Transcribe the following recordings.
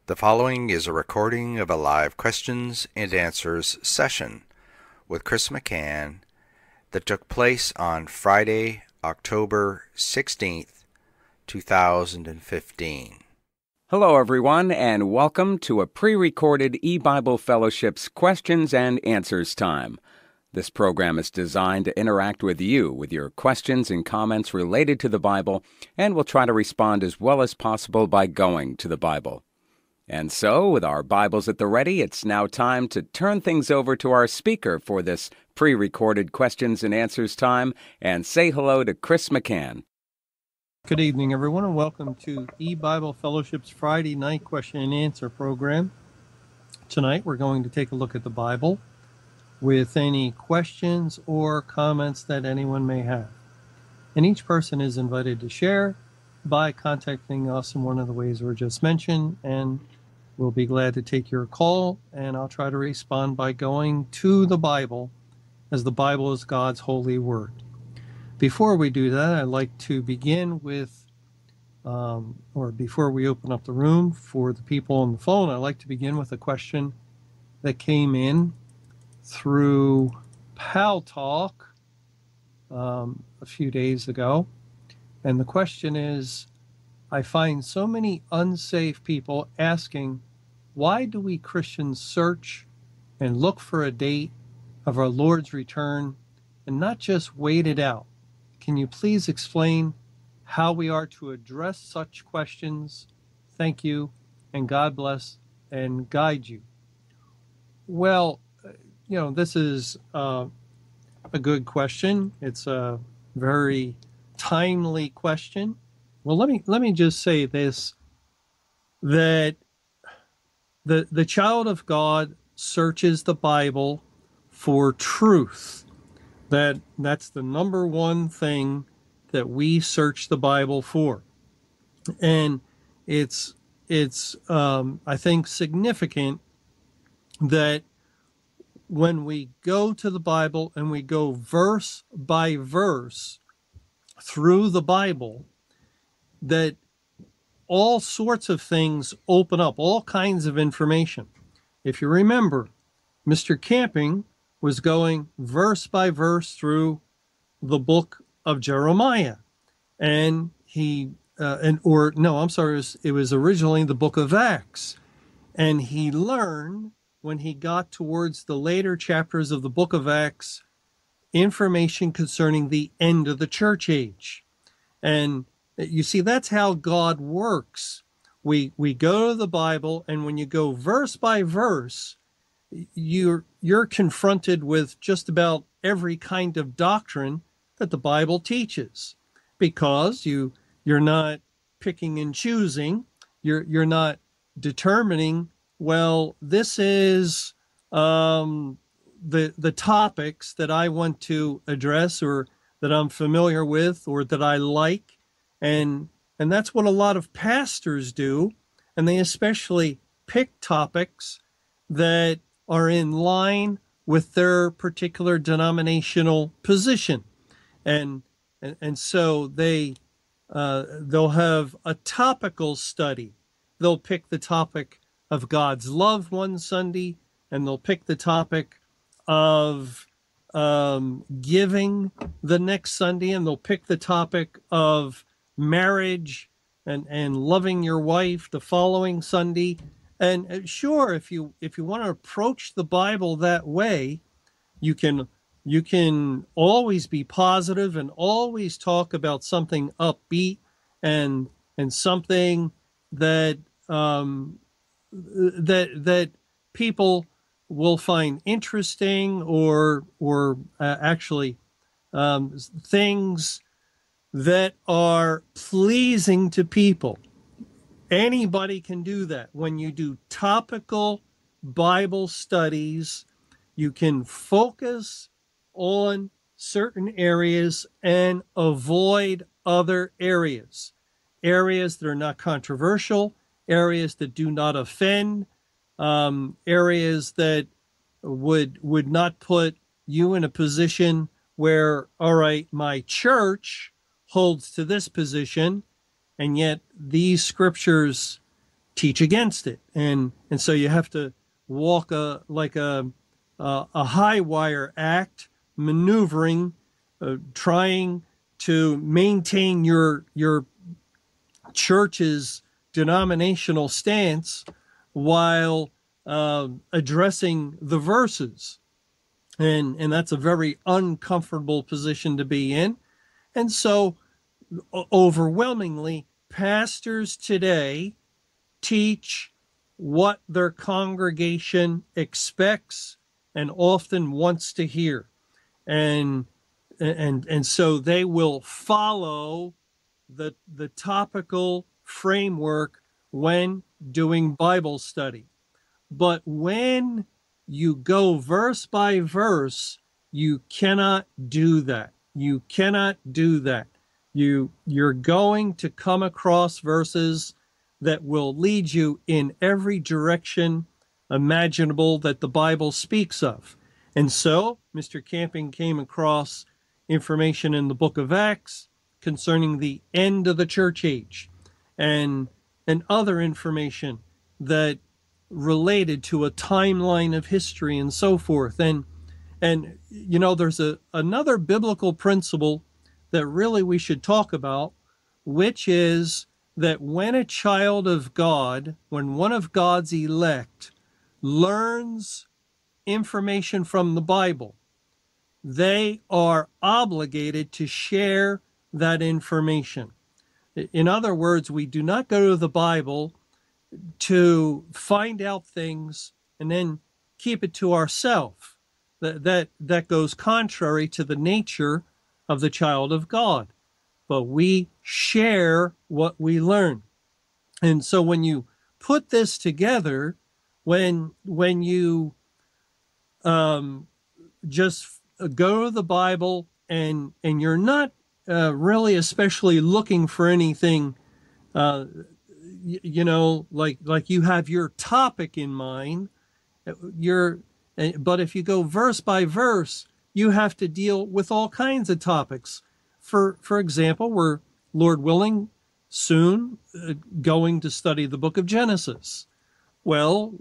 The following is a recording of a live questions and answers session with Chris McCann that took place on Friday, October 16th, 2015. Hello, everyone, and welcome to a pre-recorded eBible Fellowship's questions and answers time. This program is designed to interact with you with your questions and comments related to the Bible, and we'll try to respond as well as possible by going to the Bible. And so, with our Bibles at the ready, it's now time to turn things over to our speaker for this pre-recorded questions and answers time, and say hello to Chris McCann. Good evening, everyone, and welcome to eBible Fellowship's Friday night question and answer program. Tonight, we're going to take a look at the Bible with any questions or comments that anyone may have. And each person is invited to share by contacting us in one of the ways we just mentioned, and we'll be glad to take your call, and I'll try to respond by going to the Bible, as the Bible is God's holy word. Before we do that, I'd like to begin with, before we open up the room for the people on the phone, I'd like to begin with a question that came in through Pal Talk a few days ago. And the question is, I find so many unsafe people asking, why do we Christians search and look for a date of our Lord's return and not just wait it out? Can you please explain how we are to address such questions? Thank you, and God bless and guide you. Well, this is a good question. It's a very timely question. Well, let me just say this, that the child of God searches the Bible for truth. That's the number one thing that we search the Bible for. And it's I think significant that when we go to the Bible and we go verse by verse through the Bible, that all sorts of things open up, all kinds of information. If you remember, Mr. Camping was going verse by verse through the book of Jeremiah. And it was originally the book of Acts. And he learned, when he got towards the later chapters of the book of Acts, information concerning the end of the church age. And you see, that's how God works. We go to the Bible, and when you go verse by verse, you're confronted with just about every kind of doctrine that the Bible teaches, because you're not picking and choosing. You're not determining, well, this is the topics that I want to address, or that I'm familiar with, or that I like. And that's what a lot of pastors do. And they especially pick topics that are in line with their particular denominational position. And so they'll have a topical study. They'll pick the topic of God's love one Sunday, and they'll pick the topic of giving the next Sunday, and they'll pick the topic of marriage and loving your wife the following Sunday. And sure, if you want to approach the Bible that way, you can always be positive and always talk about something upbeat and something that that people will find interesting, or actually things that are pleasing to people. Anybody can do that. When you do topical Bible studies, you can focus on certain areas and avoid other areas that are not controversial, areas that do not offend, areas that would not put you in a position where, all right, my church holds to this position, and yet these scriptures teach against it, and so you have to walk like a high wire act, maneuvering, trying to maintain your church's denominational stance while addressing the verses, and that's a very uncomfortable position to be in. And so overwhelmingly, pastors today teach what their congregation expects and often wants to hear. And so they will follow the topical framework when doing Bible study. But when you go verse by verse, you cannot do that. You cannot do that. You're going to come across verses that will lead you in every direction imaginable that the Bible speaks of. And so Mr. Camping came across information in the book of Acts concerning the end of the church age, and other information that related to a timeline of history and so forth. And there's another biblical principle that really we should talk about, which is that when a child of God, when one of God's elect learns information from the Bible, they are obligated to share that information. In other words, we do not go to the Bible to find out things and then keep it to ourselves. That goes contrary to the nature of the child of God. But we share what we learn. And so when you put this together, when you just go to the Bible and you're not really especially looking for anything, like you have your topic in mind, but if you go verse by verse, you have to deal with all kinds of topics. For example, we're, Lord willing, soon going to study the book of Genesis. Well,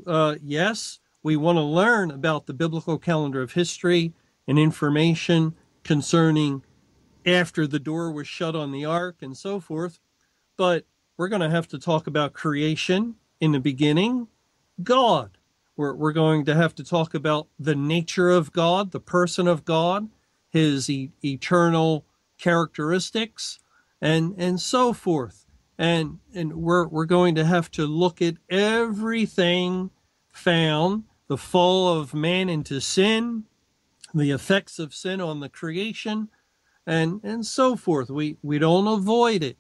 yes, we want to learn about the biblical calendar of history and information concerning after the door was shut on the ark and so forth. But we're going to have to talk about creation in the beginning, God. We're going to have to talk about the nature of God, the person of God, his eternal characteristics, and so forth. And we're going to have to look at everything found, the fall of man into sin, the effects of sin on the creation, and so forth. We don't avoid it.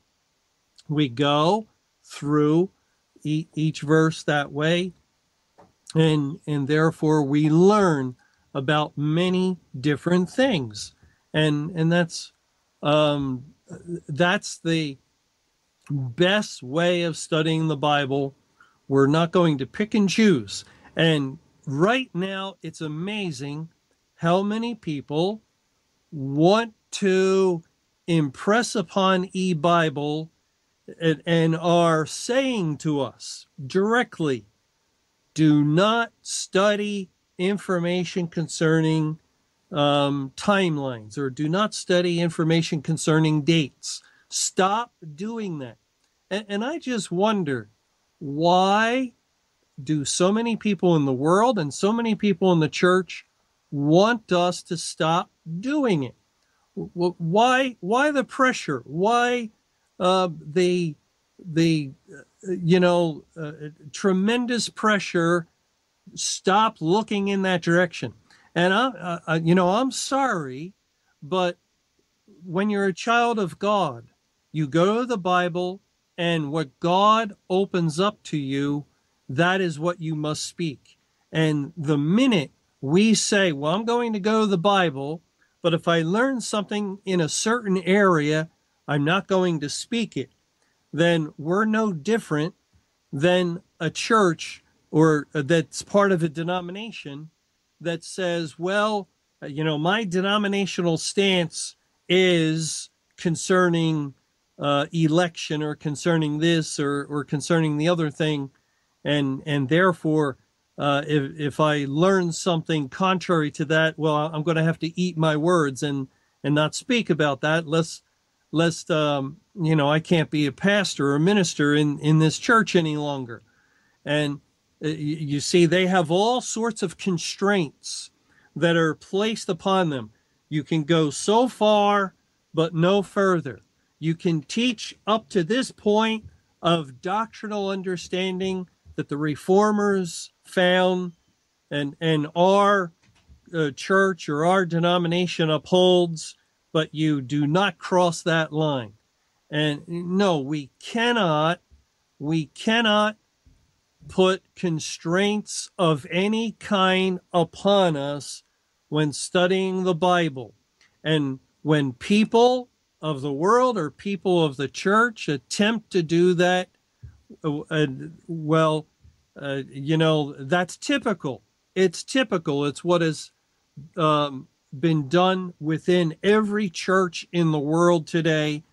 We go through each verse that way, and therefore we learn about many different things, and that's the best way of studying the Bible. We're not going to pick and choose. And right now, it's amazing how many people want to impress upon eBible and are saying to us directly, do not study information concerning timelines, or do not study information concerning dates. Stop doing that. And I just wonder, why do so many people in the world and so many people in the church want us to stop doing it? Why the pressure? Why the tremendous pressure? Stop looking in that direction. And I'm sorry, but when you're a child of God, you go to the Bible, and what God opens up to you, that is what you must speak. And the minute we say, well, I'm going to go to the Bible, but if I learn something in a certain area, I'm not going to speak it, then we're no different than a church or that's part of a denomination that says, well, my denominational stance is concerning election, or concerning this, or concerning the other thing, and therefore, if I learn something contrary to that, well, I'm going to have to eat my words and not speak about that, lest I can't be a pastor or a minister in this church any longer. And you see, they have all sorts of constraints that are placed upon them. You can go so far, but no further. You can teach up to this point of doctrinal understanding that the reformers found and our church or our denomination upholds, but you do not cross that line. And no, we cannot put constraints of any kind upon us when studying the Bible. And when people of the world or people of the church attempt to do that, that's typical. It's typical. It's what has been done within every church in the world today.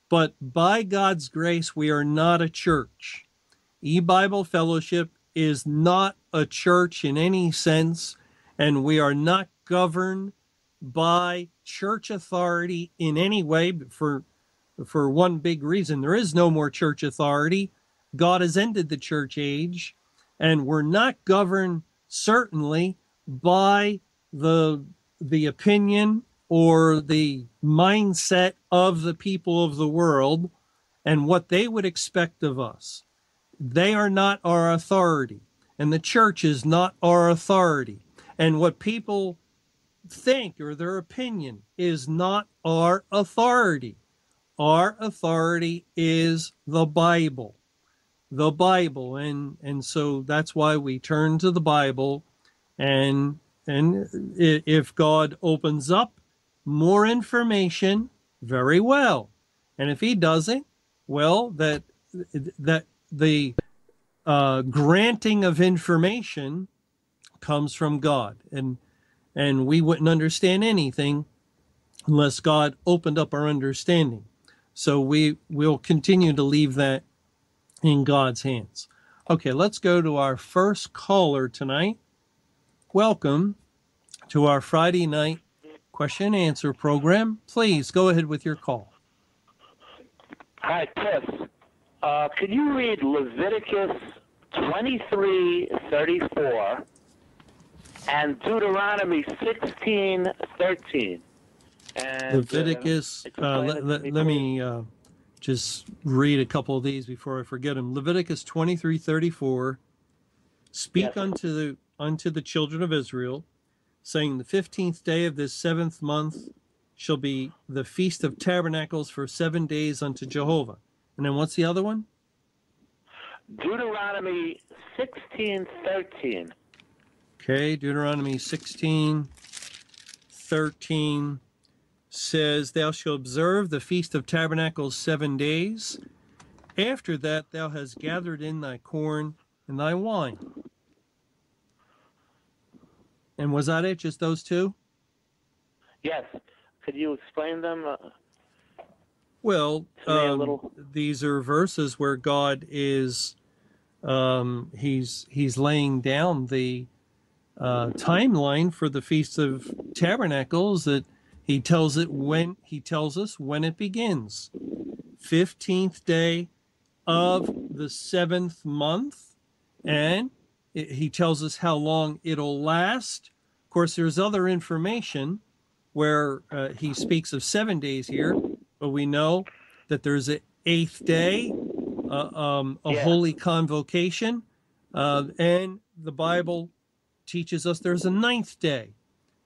But by God's grace, we are not a church. eBible Fellowship is not a church in any sense, and we are not governed by church authority in any way for one big reason. There is no more church authority. God has ended the church age, and we're not governed certainly by the opinion or the mindset of the people of the world and what they would expect of us. They are not our authority, and the church is not our authority. And what people think or their opinion is not our authority. Our authority is the Bible. The Bible. And so that's why we turn to the Bible, and if God opens up more information, very well. And if he doesn't, well, that the granting of information comes from God, and we wouldn't understand anything unless God opened up our understanding. So we will continue to leave that in God's hands. Okay, let's go to our first caller tonight. Welcome to our Friday night question and answer program. Please go ahead with your call. Hi, Chris. Could you read Leviticus 23:34 and Deuteronomy 16:13? And Leviticus, let me just read a couple of these before I forget them. Leviticus 23:34, speak unto the children of Israel, saying, the 15th day of this 7th month shall be the Feast of Tabernacles for 7 days unto Jehovah. And then what's the other one? Deuteronomy 16:13. Okay, Deuteronomy 16:13 says, thou shalt observe the Feast of Tabernacles 7 days. After that thou hast gathered in thy corn and thy wine. And was that it, just those two? Yes. Could you explain them? Well, a little? These are verses where God is, he's laying down the timeline for the Feast of Tabernacles, that he tells us when it begins. 15th day of the 7th month, and he tells us how long it'll last. Of course, there's other information where he speaks of 7 days here, but we know that there's an 8th day, holy convocation, and the Bible teaches us there's a 9th day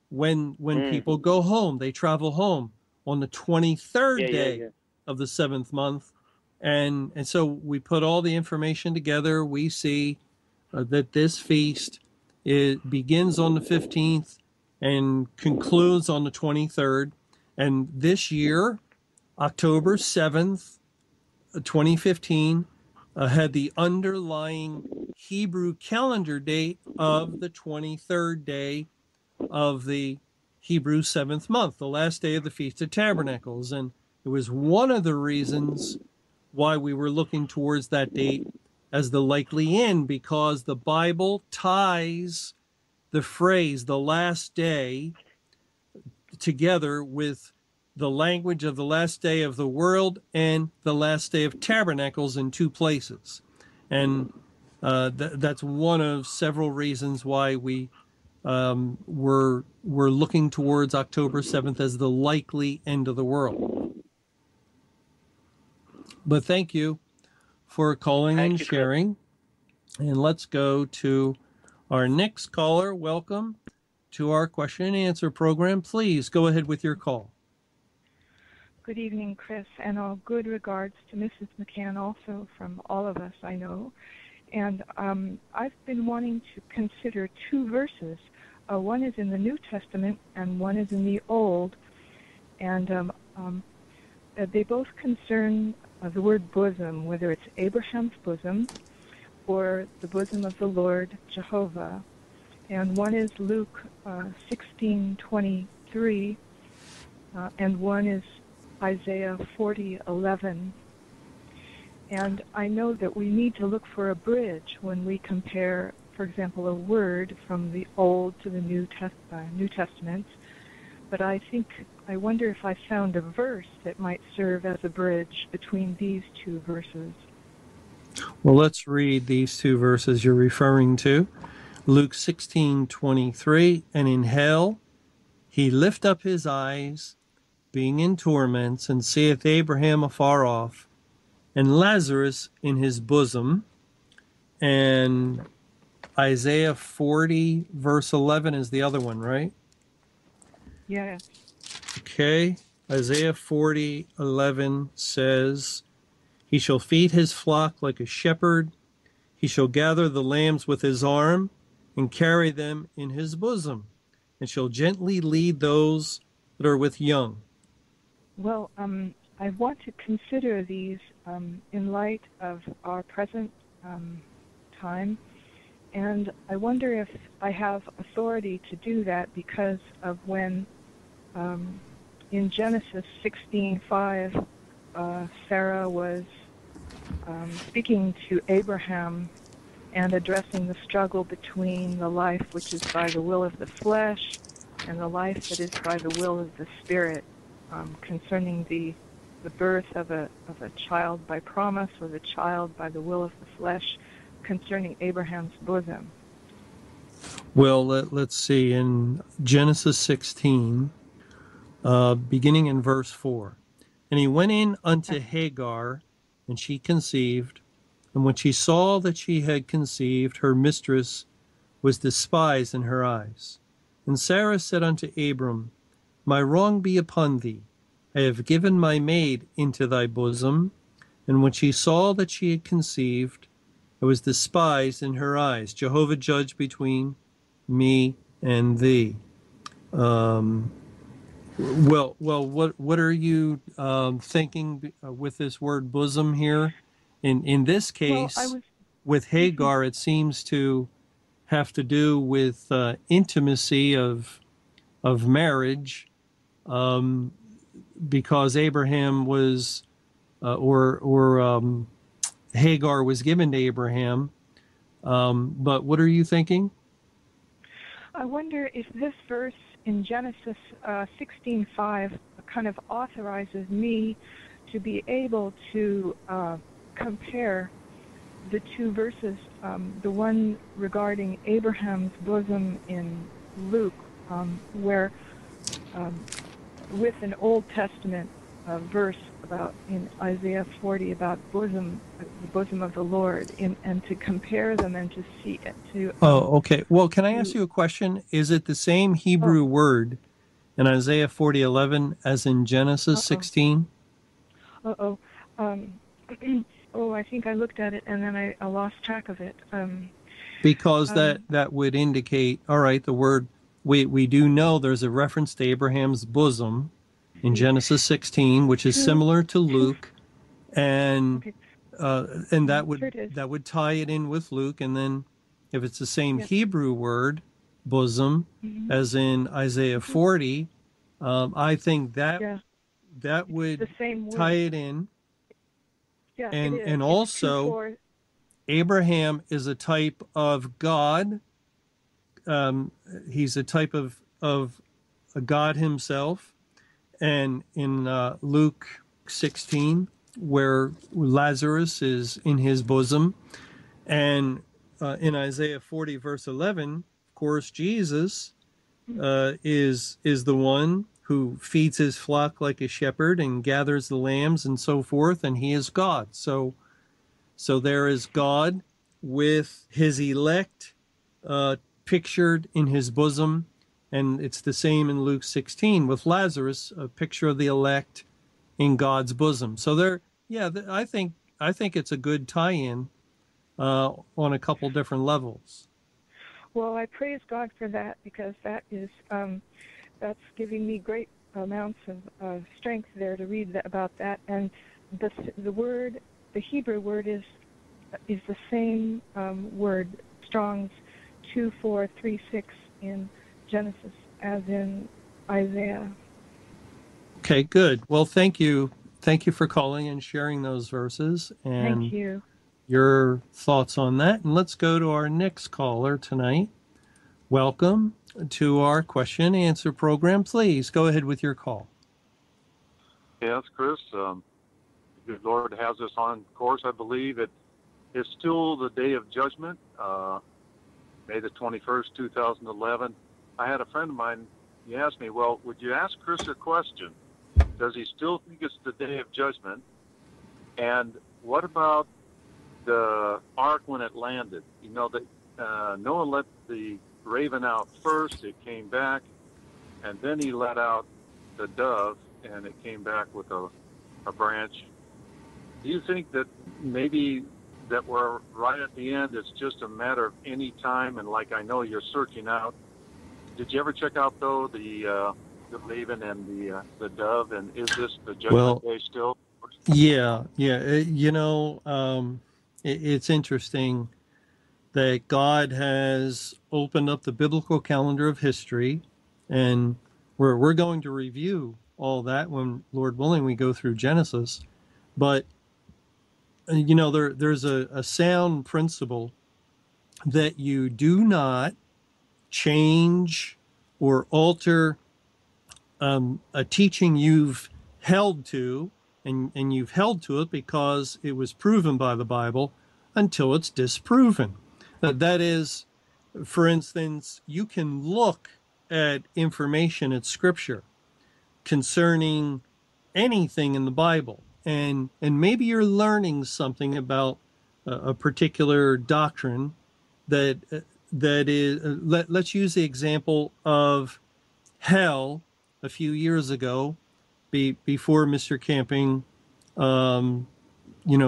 when people go home. They travel home on the 23rd day of the 7th month, and so we put all the information together. We see that this feast begins on the 15th and concludes on the 23rd. And this year, October 7th, 2015, had the underlying Hebrew calendar date of the 23rd day of the Hebrew 7th month, the last day of the Feast of Tabernacles. And it was one of the reasons why we were looking towards that date, as the likely end, because the Bible ties the phrase the last day together with the language of the last day of the world and the last day of tabernacles in two places. And that's one of several reasons why we're looking towards October 7th as the likely end of the world. But thank you for calling and Thank you, Chris. sharing. And let's go to our next caller. Welcome to our question and answer program. Please go ahead with your call. Good evening, Chris, and all good regards to Mrs. McCann also from all of us, I know. And I've been wanting to consider two verses. One is in the New Testament and one is in the Old. And they both concern the word bosom, whether it's Abraham's bosom or the bosom of the Lord Jehovah. And one is Luke 16:23, and one is Isaiah 40:11. And I know that we need to look for a bridge when we compare, for example, a word from the Old to the New Testament. But I wonder if I found a verse that might serve as a bridge between these two verses. Well, let's read these two verses you're referring to. Luke 16:23, and in hell he lift up his eyes, being in torments, and seeth Abraham afar off, and Lazarus in his bosom. And Isaiah 40, verse 11 is the other one, right? Yes. Okay. Isaiah 40:11 says, he shall feed his flock like a shepherd. He shall gather the lambs with his arm and carry them in his bosom, and shall gently lead those that are with young. Well, I want to consider these in light of our present time, and I wonder if I have authority to do that because of when in Genesis 16:5, Sarah was speaking to Abraham and addressing the struggle between the life which is by the will of the flesh and the life that is by the will of the Spirit, concerning the birth of a child by promise or the child by the will of the flesh, concerning Abraham's bosom. Well, let's see. In Genesis 16, beginning in verse 4, and he went in unto Hagar, and she conceived. And when she saw that she had conceived, her mistress was despised in her eyes. And Sarah said unto Abram, my wrong be upon thee. I have given my maid into thy bosom. And when she saw that she had conceived, I was despised in her eyes. Jehovah judge between me and thee. Well, what are you thinking with this word bosom here? In this case, with Hagar, it seems to have to do with intimacy of marriage, because Abraham was, Hagar was given to Abraham. But what are you thinking? I wonder if this verse in Genesis 16:5 kind of authorizes me to be able to compare the two verses, the one regarding Abraham's bosom in Luke, where with an Old Testament verse about in Isaiah 40 about the bosom of the Lord, and to compare them and to see it. Okay. Well, can I ask you a question? Is it the same Hebrew word in Isaiah 40:11 as in Genesis 16? I think I looked at it and then I lost track of it. Because that would indicate, all right, the word, we do know there's a reference to Abraham's bosom in Genesis 16, which is similar to Luke, and that would tie it in with Luke. And then if it's the same Hebrew word, bosom, as in Isaiah 40, I think that would tie it in. Yeah, and also Abraham is a type of God. He's a type of a God himself. And in Luke 16, where Lazarus is in his bosom, and in Isaiah 40, verse 11, of course, Jesus is the one who feeds his flock like a shepherd and gathers the lambs and so forth, and he is God. So there is God with his elect pictured in his bosom, and it's the same in Luke 16 with Lazarus, a picture of the elect in God's bosom. So there, yeah, I think it's a good tie-in on a couple different levels. Well, I praise God for that, because that is that's giving me great amounts of strength there to read about that. And the word, the Hebrew word is the same word, Strong's 2436 in Genesis as in Isaiah. Okay, good. Well, thank you for calling and sharing those verses and Thank you. your thoughts on that. And let's go to our next caller tonight. Welcome to our question and answer program. Please go ahead with your call. Yes, Chris. The Lord has us on course. I believe it is still the day of judgment, May the 21st, 2011. I had a friend of mine, he asked me, well, would you ask Chris a question? Does he still think it's the day of judgment? And what about the ark when it landed? You know, that Noah let the raven out first, it came back, and then he let out the dove, and it came back with a branch. Do you think that maybe that we're right at the end, it's just a matter of any time, and like I know you're searching out, did you ever check out, though, the raven and the dove, and is this the judgment day still? Yeah. It's interesting that God has opened up the biblical calendar of history, and we're going to review all that when, Lord willing, we go through Genesis. But there's a sound principle that you do not change or alter a teaching you've held to, and you've held to it because it was proven by the Bible, until it's disproven. That is, for instance, you can look at information at Scripture concerning anything in the Bible, and maybe you're learning something about a particular doctrine that is. Let's use the example of hell a few years ago, before Mr. Camping,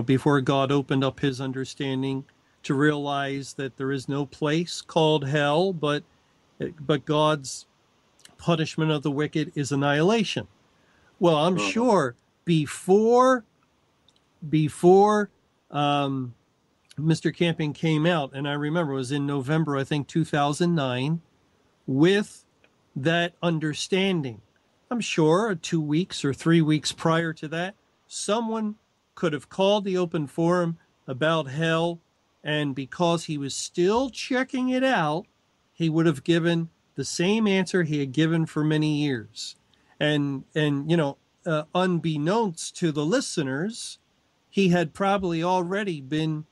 before God opened up his understanding to realize that there is no place called hell, but God's punishment of the wicked is annihilation. Well, I'm sure before Mr. Camping came out, and I remember it was in November, I think 2009, with that understanding, I'm sure 2 weeks or 3 weeks prior to that, someone could have called the open forum about hell, and because he was still checking it out, he would have given the same answer he had given for many years. And unbeknownst to the listeners, he had probably already been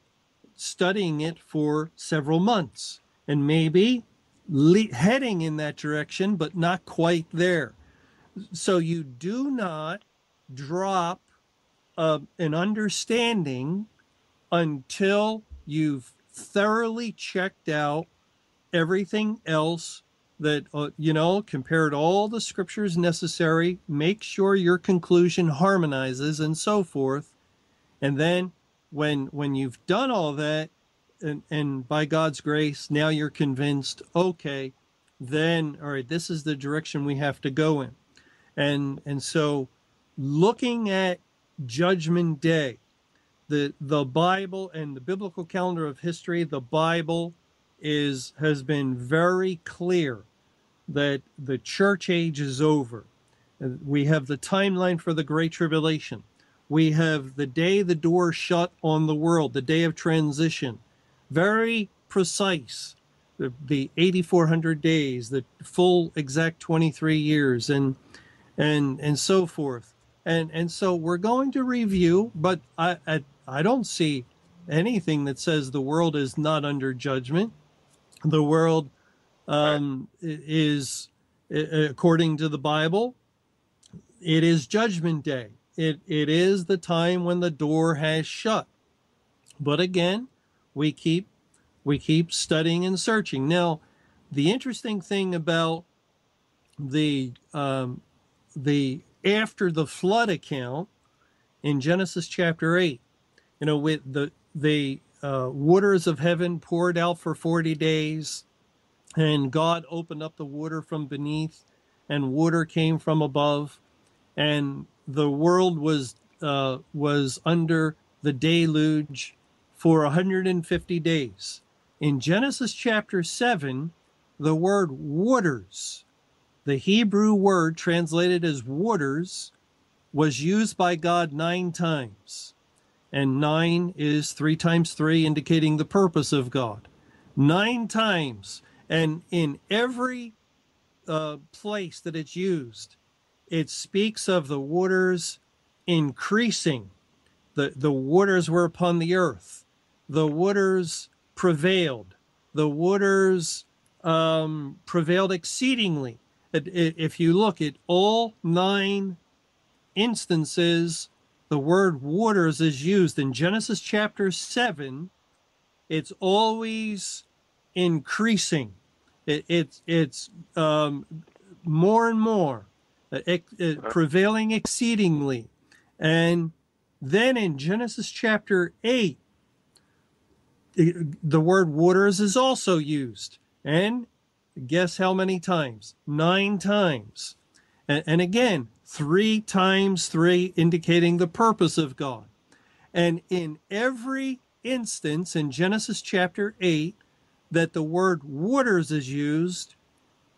studying it for several months, and maybe heading in that direction, but not quite there. So you do not drop an understanding until you've thoroughly checked out everything else that, compared all the scriptures necessary, make sure your conclusion harmonizes and so forth. And then when you've done all that, and by God's grace, now you're convinced, okay, then, all right, this is the direction we have to go in. And so looking at Judgment Day, the Bible and the biblical calendar of history, the Bible has been very clear that the church age is over. We have the timeline for the Great Tribulation. We have the day the door shut on the world, the day of transition. Very precise. The 8,400 days, the full exact 23 years, and so forth. And so we're going to review, but I don't see anything that says the world is not under judgment. The world is, according to the Bible, it is Judgment Day. It is the time when the door has shut. But again, we keep studying and searching. Now, the interesting thing about the after the flood account in Genesis chapter 8, with the waters of heaven poured out for 40 days, and God opened up the water from beneath, and water came from above, and the world was under the deluge for 150 days. In Genesis chapter 7, the word waters, the Hebrew word translated as waters, was used by God 9 times. And 9 is 3 times 3, indicating the purpose of God. 9 times. And in every place that it's used, it speaks of the waters increasing. The waters were upon the earth. The waters prevailed. The waters prevailed exceedingly. If you look at all 9 instances, the word waters is used. In Genesis chapter 7, it's always increasing. It's more and more, prevailing exceedingly. And then in Genesis chapter 8, the word waters is also used. And guess how many times? 9 times. And again, 3 times 3, indicating the purpose of God. And in every instance in Genesis chapter 8 that the word waters is used,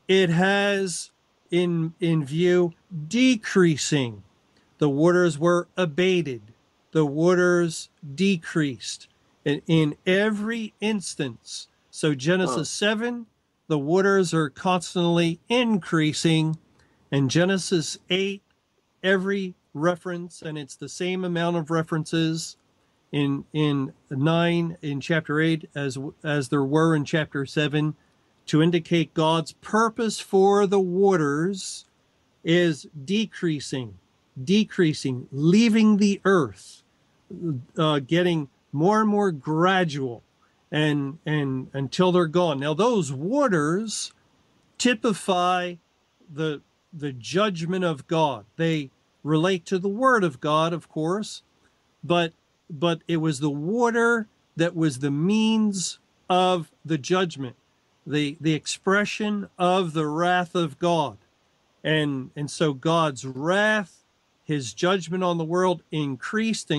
it has in view decreasing. The waters were abated. The waters decreased in every instance. So Genesis 7, the waters are constantly increasing. And Genesis 8, every reference, and it's the same amount of references in 9 in chapter 8 as there were in chapter 7, to indicate God's purpose for the waters is decreasing, leaving the earth, getting more and more gradual, and until they're gone. Now, those waters typify the judgment of God. They relate to the Word of God, of course, but it was the water that was the means of the judgment, the expression of the wrath of God. And so God's wrath, his judgment on the world, increased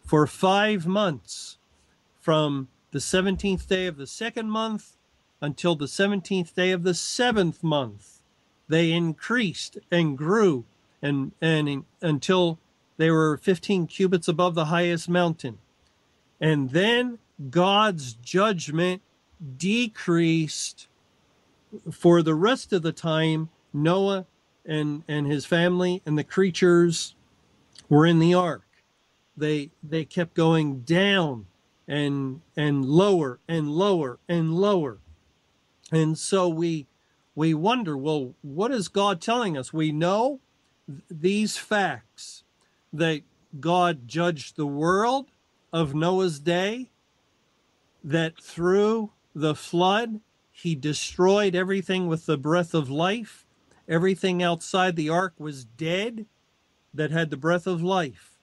for 5 months, from the 17th day of the 2nd month until the 17th day of the 7th month. They increased and grew and until they were 15 cubits above the highest mountain. And then God's judgment decreased for the rest of the time. Noah and his family and the creatures were in the ark. They kept going down and lower and lower and lower. And so we wonder, well, what is God telling us? We know these facts, that God judged the world of Noah's day, that through the flood, he destroyed everything with the breath of life. Everything outside the ark was dead that had the breath of life.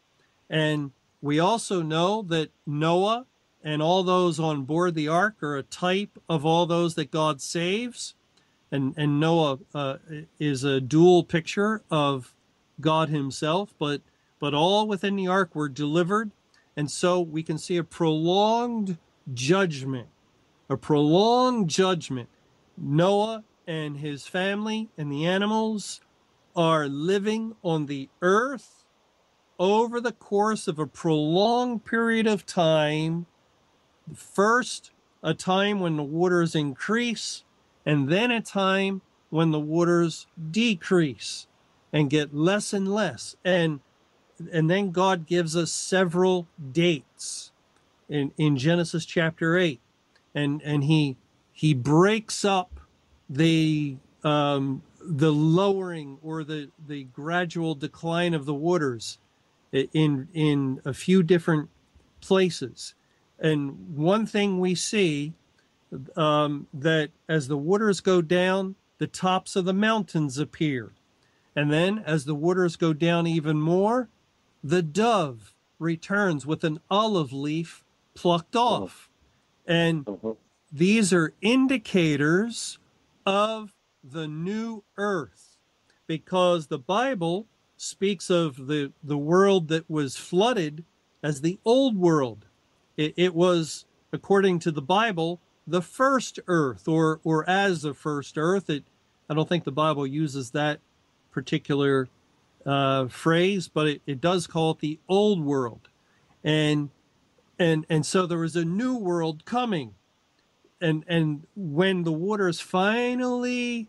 And we also know that Noah and all those on board the ark are a type of all those that God saves. And Noah is a dual picture of God himself, but all within the ark were delivered. And so we can see a prolonged judgment. Noah and his family and the animals are living on the earth over the course of a prolonged period of time, first a time when the waters increase, and then a time when the waters decrease and get less and less. And then God gives us several dates in Genesis chapter 8. And he breaks up the lowering or the gradual decline of the waters in a few different places. And one thing we see, that as the waters go down, the tops of the mountains appear. And then as the waters go down even more, the dove returns with an olive leaf plucked off. And these are indicators of the new earth, because the Bible speaks of the world that was flooded as the old world. It was, according to the Bible, the first earth, or as the first earth. I don't think the Bible uses that particular phrase, but it does call it the old world. And so there was a new world coming. And when the waters finally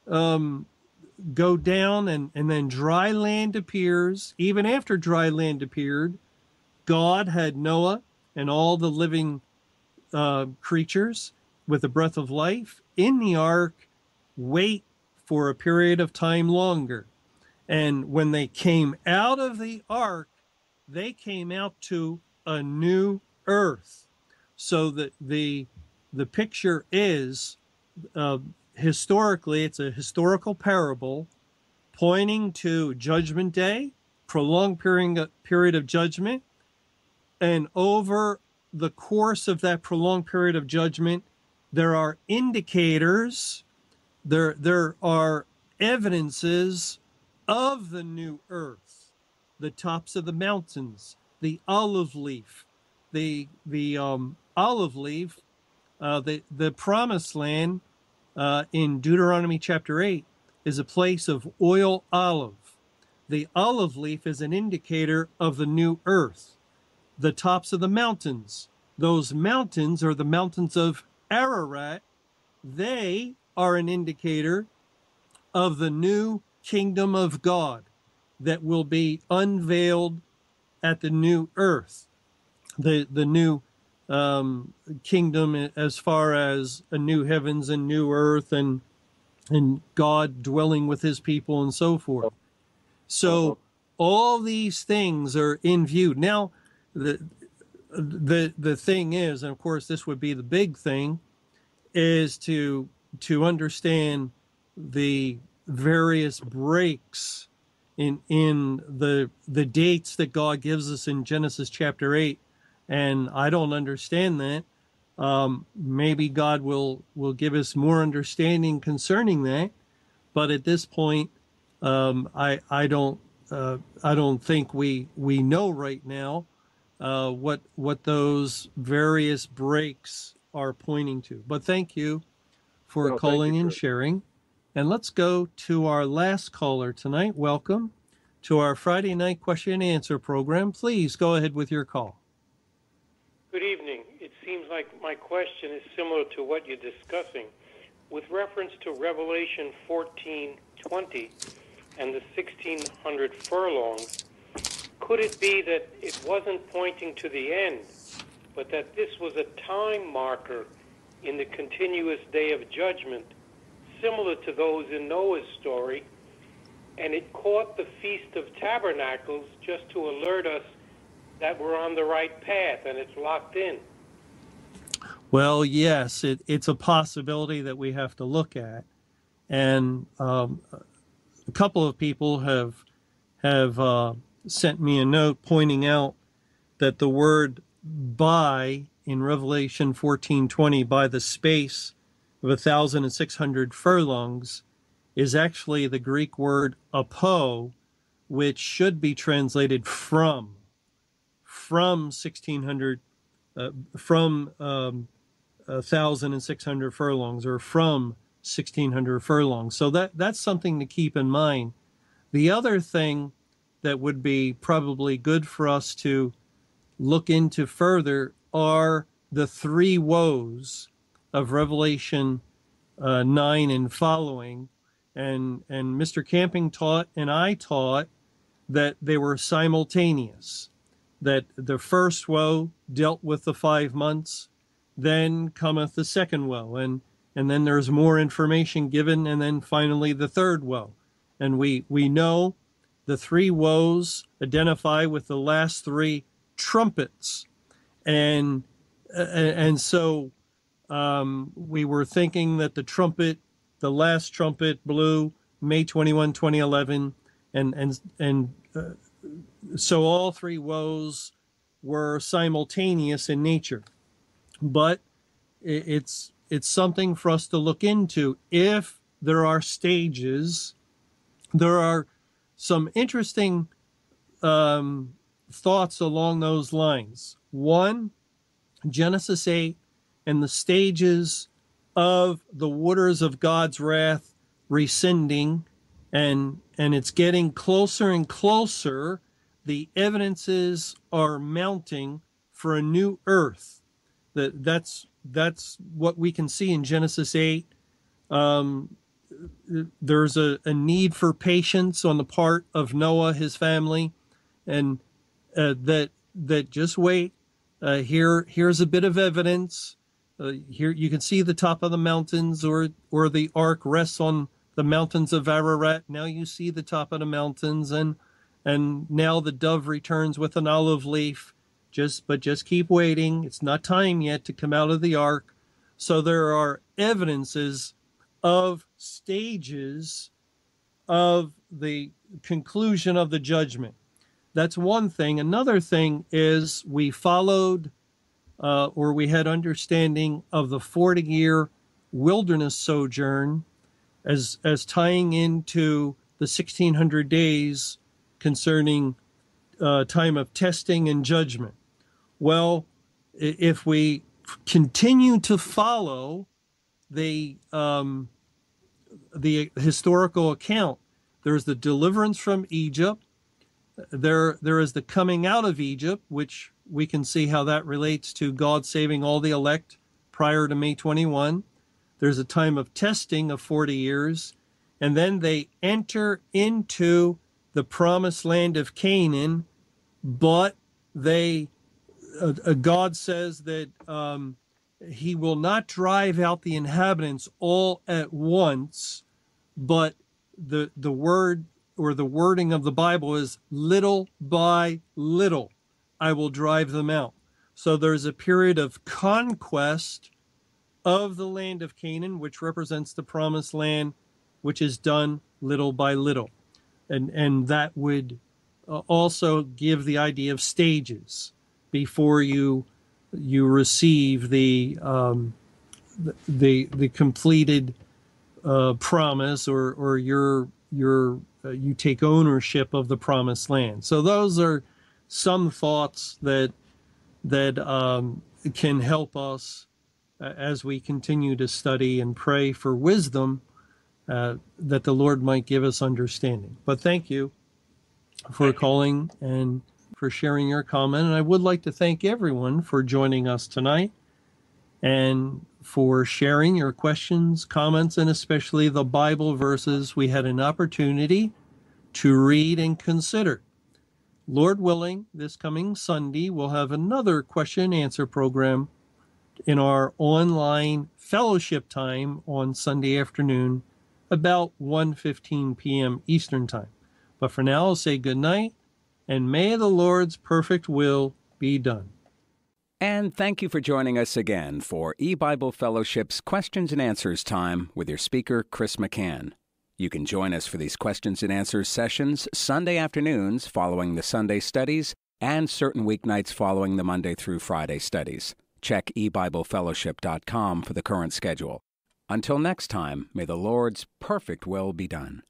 go down and then dry land appears, even after dry land appeared, God had Noah and all the living creatures with the breath of life in the ark wait for a period of time longer. And when they came out of the ark, they came out to a new earth. So that the picture is, historically, it's a historical parable pointing to Judgment Day, prolonged period of judgment. And over the course of that prolonged period of judgment, there are indicators, there are evidences of the new earth, the tops of the mountains, the olive leaf, the olive leaf, the promised land in Deuteronomy chapter 8 is a place of oil olive. The olive leaf is an indicator of the new earth. The tops of the mountains, those mountains are the mountains of Ararat. They are an indicator of the new kingdom of God that will be unveiled at the new earth, the new kingdom, as far as a new heavens and new earth, and God dwelling with his people and so forth. So all these things are in view. Now, the thing is, and of course this would be the big thing, is to understand the various breaks in the dates that God gives us in Genesis chapter 8. And I don't understand that. Maybe God will give us more understanding concerning that. But at this point, I don't think we know right now what those various breaks are pointing to. But thank you for calling and sharing. And let's go to our last caller tonight. Welcome to our Friday night question and answer program. Please go ahead with your call. Good evening. It seems like my question is similar to what you're discussing. With reference to Revelation 14:20 and the 1600 furlongs, could it be that it wasn't pointing to the end, but that this was a time marker in the continuous day of judgment, similar to those in Noah's story, and it caught the Feast of Tabernacles just to alert us that we're on the right path and it's locked in? Well, yes, it's a possibility that we have to look at. And a couple of people have sent me a note pointing out that the word by in Revelation 14:20, by the space of 1,600 furlongs, is actually the Greek word apo, which should be translated from 1,600, from 1,600 furlongs, or from 1,600 furlongs. So that's something to keep in mind. The other thing that would be probably good for us to look into further are the three woes of Revelation 9 and following. And Mr. Camping taught, and I taught, that they were simultaneous, that the first woe dealt with the 5 months, then cometh the second woe, and then there's more information given, and then finally the third woe. And we know the three woes identify with the last three trumpets. And so we were thinking that the last trumpet blew May 21, 2011, and so all three woes were simultaneous in nature. But it's something for us to look into. If there are stages, there are some interesting thoughts along those lines. One, Genesis 8 and the stages of the waters of God's wrath rescinding, and it's getting closer and closer. The evidences are mounting for a new earth. That's what we can see in Genesis 8. There's a need for patience on the part of Noah, his family, and that just wait. Here's a bit of evidence. Here you can see the top of the mountains, or the ark rests on the mountains of Ararat. Now you see the top of the mountains, and now the dove returns with an olive leaf. Just keep waiting. It's not time yet to come out of the ark. So there are evidences of stages of the conclusion of the judgment. That's one thing. Another thing is we followed or we had understanding of the 40-year wilderness sojourn as tying into the 1600 days concerning time of testing and judgment. Well, if we continue to follow the historical account, there's the deliverance from Egypt. There is the coming out of Egypt, which we can see how that relates to God saving all the elect prior to May 21. There's a time of testing of 40 years. And then they enter into the promised land of Canaan, but God says that he will not drive out the inhabitants all at once, but the word or the wording of the Bible is little by little I will drive them out. So there's a period of conquest of the land of Canaan, which represents the promised land, which is done little by little. And that would also give the idea of stages before you receive the completed promise, or you take ownership of the promised land. So those are some thoughts that can help us as we continue to study and pray for wisdom, that the Lord might give us understanding. But thank you for calling and for sharing your comment. And I would like to thank everyone for joining us tonight and for sharing your questions, comments, and especially the Bible verses we had an opportunity to read and consider. Lord willing, this coming Sunday, we'll have another question and answer program in our online fellowship time on Sunday afternoon, about 1:15 p.m. Eastern Time. But for now, I'll say good night, and may the Lord's perfect will be done. And thank you for joining us again for eBible Fellowship's Questions and Answers Time with your speaker, Chris McCann. You can join us for these questions and answers sessions Sunday afternoons following the Sunday studies and certain weeknights following the Monday through Friday studies. Check eBibleFellowship.com for the current schedule. Until next time, may the Lord's perfect will be done.